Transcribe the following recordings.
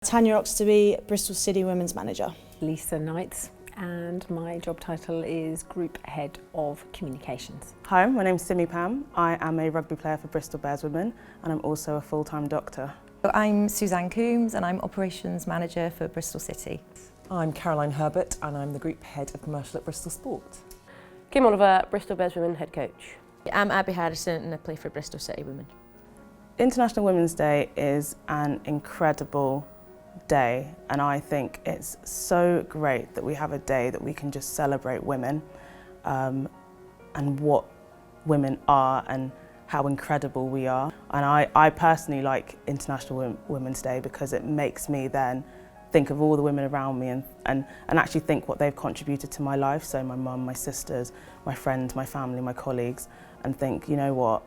Tanya Oxtoby, Bristol City Women's Manager. Lisa Knights, and my job title is Group Head of Communications. Hi, my name's Simi Pam. I am a rugby player for Bristol Bears Women and I'm also a full-time doctor. I'm Suzanne Coombs and I'm Operations Manager for Bristol City. I'm Caroline Herbert and I'm the Group Head of Commercial at Bristol Sport. Kim Oliver, Bristol Bears Women Head Coach. I'm Abby Harrison and I play for Bristol City Women. International Women's Day is an incredible day, and I think it's so great that we have a day that we can just celebrate women and what women are and how incredible we are. And I personally like International Women's Day because it makes me then think of all the women around me and actually think what they've contributed to my life. So my mum, my sisters, my friends, my family, my colleagues, and think, you know what,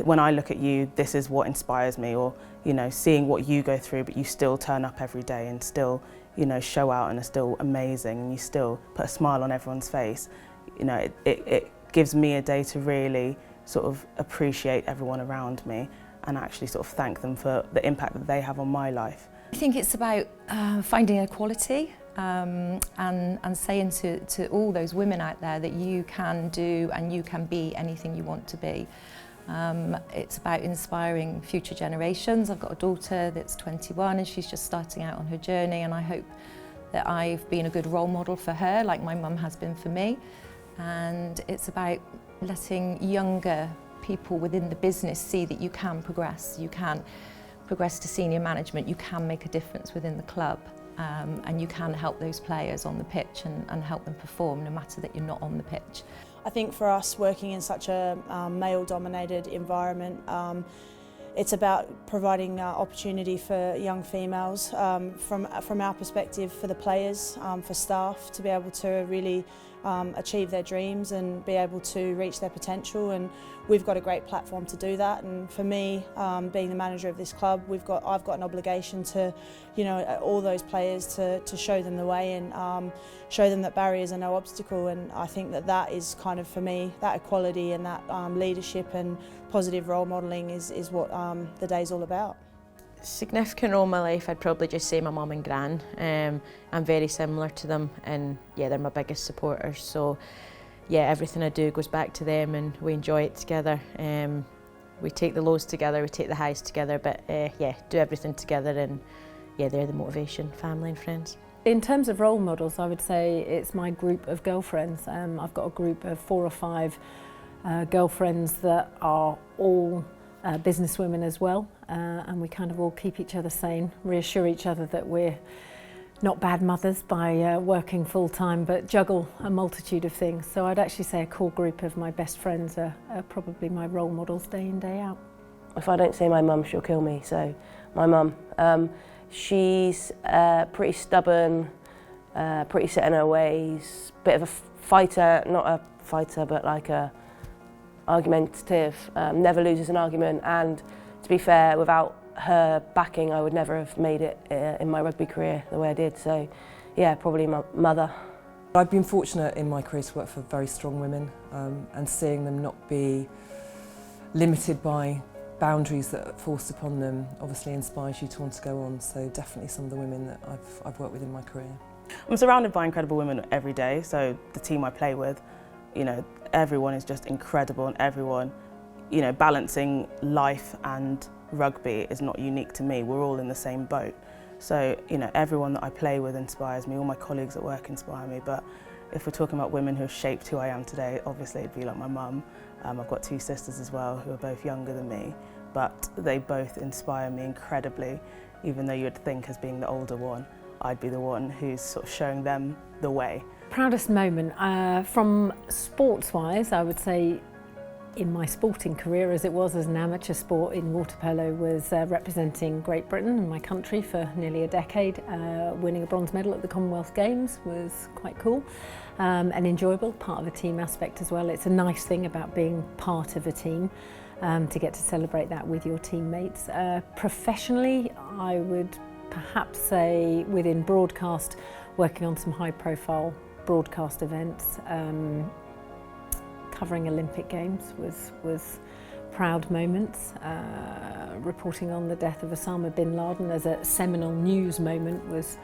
when I look at you, this is what inspires me, or, you know, seeing what you go through, but you still turn up every day and still, you know, show out and are still amazing and you still put a smile on everyone's face. You know, it gives me a day to really sort of appreciate everyone around me and actually sort of thank them for the impact that they have on my life. I think it's about finding equality and saying to all those women out there that you can do and you can be anything you want to be. It's about inspiring future generations. I've got a daughter that's 21 and she's just starting out on her journey, and I hope that I've been a good role model for her, like my mum has been for me. And it's about letting younger people within the business see that you can progress to senior management, you can make a difference within the club, and you can help those players on the pitch and help them perform no matter that you're not on the pitch. I think for us, working in such a male-dominated environment, it's about providing opportunity for young females, from our perspective, for the players, for staff to be able to really achieve their dreams and be able to reach their potential, and we've got a great platform to do that. And for me, being the manager of this club, I've got an obligation to, you know, all those players to show them the way and show them that barriers are no obstacle. And I think that is kind of, for me, that equality and that leadership and positive role modelling is what the day's all about. Significant role in my life, I'd probably just say my mum and gran. I'm very similar to them, and yeah, they're my biggest supporters. So yeah, everything I do goes back to them and we enjoy it together. We take the lows together, we take the highs together, but yeah, do everything together, and yeah, they're the motivation, family and friends. In terms of role models, I would say it's my group of girlfriends. I've got a group of 4 or 5 girlfriends that are all businesswomen as well, and we kind of all keep each other sane, reassure each other that we're not bad mothers by working full-time, but juggle a multitude of things. So I'd actually say a core group of my best friends are probably my role models day in, day out. If I don't say my mum, she'll kill me, so my mum. She's pretty stubborn, pretty set in her ways, bit of a fighter, not a fighter, but like a argumentative, never loses an argument, and to be fair, without her backing I would never have made it in my rugby career the way I did. So yeah, probably my mother. I've been fortunate in my career to work for very strong women, and seeing them not be limited by boundaries that are forced upon them obviously inspires you to want to go on. So definitely some of the women that I've worked with in my career. I'm surrounded by incredible women every day, so the team I play with, you know, everyone is just incredible, and everyone, you know, balancing life and rugby is not unique to me. We're all in the same boat. So, you know, everyone that I play with inspires me, all my colleagues at work inspire me, but if we're talking about women who have shaped who I am today, obviously it'd be like my mum. I've got 2 sisters as well who are both younger than me, but they both inspire me incredibly. Even though you'd think, as being the older one, I'd be the one who's sort of showing them the way. Proudest moment, from sports-wise, I would say in my sporting career, as it was as an amateur sport in water polo, was representing Great Britain and my country for nearly a decade. Winning a bronze medal at the Commonwealth Games was quite cool and enjoyable, part of a team aspect as well. It's a nice thing about being part of a team, to get to celebrate that with your teammates. Professionally, I would perhaps say within broadcast, working on some high-profile broadcast events. Covering Olympic Games was proud moments. Reporting on the death of Osama bin Laden as a seminal news moment was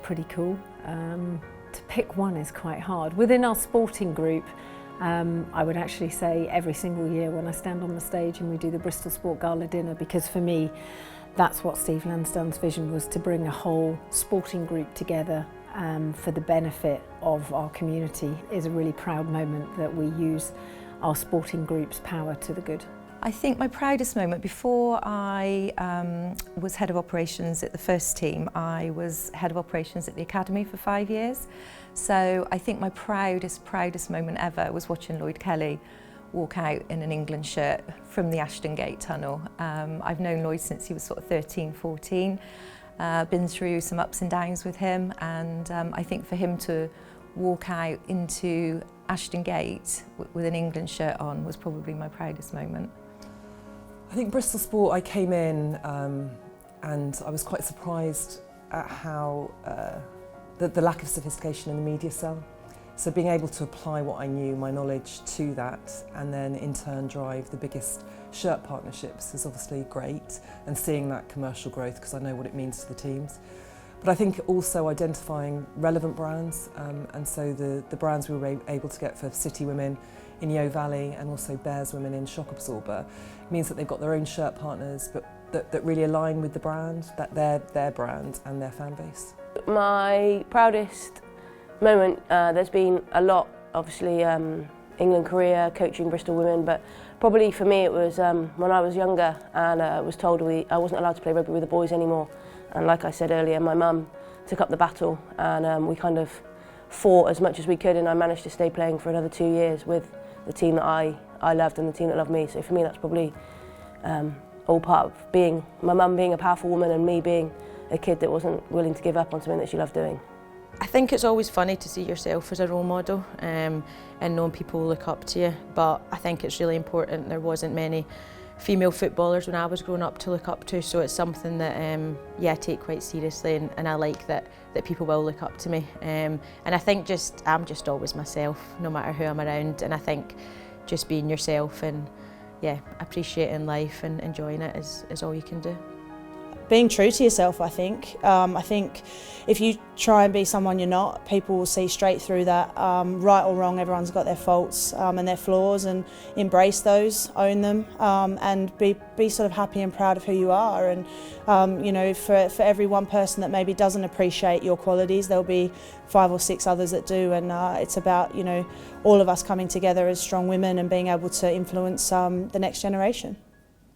pretty cool. To pick one is quite hard. Within our sporting group, I would actually say every single year when I stand on the stage and we do the Bristol Sport Gala dinner, because for me that's what Steve Lansdown's vision was, to bring a whole sporting group together for the benefit of our community. It is a really proud moment that we use our sporting group's power to the good. I think my proudest moment, before I was head of operations at the first team, I was head of operations at the academy for 5 years. So I think my proudest moment ever was watching Lloyd Kelly walk out in an England shirt from the Ashton Gate tunnel. I've known Lloyd since he was sort of 13, 14, been through some ups and downs with him, and I think for him to walk out into Ashton Gate with an England shirt on was probably my proudest moment. I think Bristol Sport, I came in and I was quite surprised at how the lack of sophistication in the media cell. So being able to apply what I knew, my knowledge, to that, and then in turn drive the biggest shirt partnerships is obviously great, and seeing that commercial growth, because I know what it means to the teams. But I think also identifying relevant brands, and so the brands we were able to get for City Women in Yeo Valley and also Bears Women in Shock Absorber means that they've got their own shirt partners, but that really align with the brand, that they're their brand and their fan base. My proudest moment, there's been a lot, obviously England career, coaching Bristol Women, but probably for me it was when I was younger and was told I wasn't allowed to play rugby with the boys anymore. And like I said earlier, my mum took up the battle, and we kind of fought as much as we could, and I managed to stay playing for another 2 years with the team that I loved and the team that loved me. So for me that's probably all part of my mum being a powerful woman and me being a kid that wasn't willing to give up on something that she loved doing. I think it's always funny to see yourself as a role model and knowing people look up to you, but I think it's really important. There wasn't many female footballers when I was growing up to look up to, so it's something that I take quite seriously, and I like that people will look up to me. And I think I'm just always myself, no matter who I'm around, and I think just being yourself and appreciating life and enjoying it is all you can do. Being true to yourself, I think. I think if you try and be someone you're not, people will see straight through that. Right or wrong, everyone's got their faults and their flaws, and embrace those, own them, and be sort of happy and proud of who you are. And for every one person that maybe doesn't appreciate your qualities, there'll be 5 or 6 others that do. And it's about all of us coming together as strong women and being able to influence the next generation.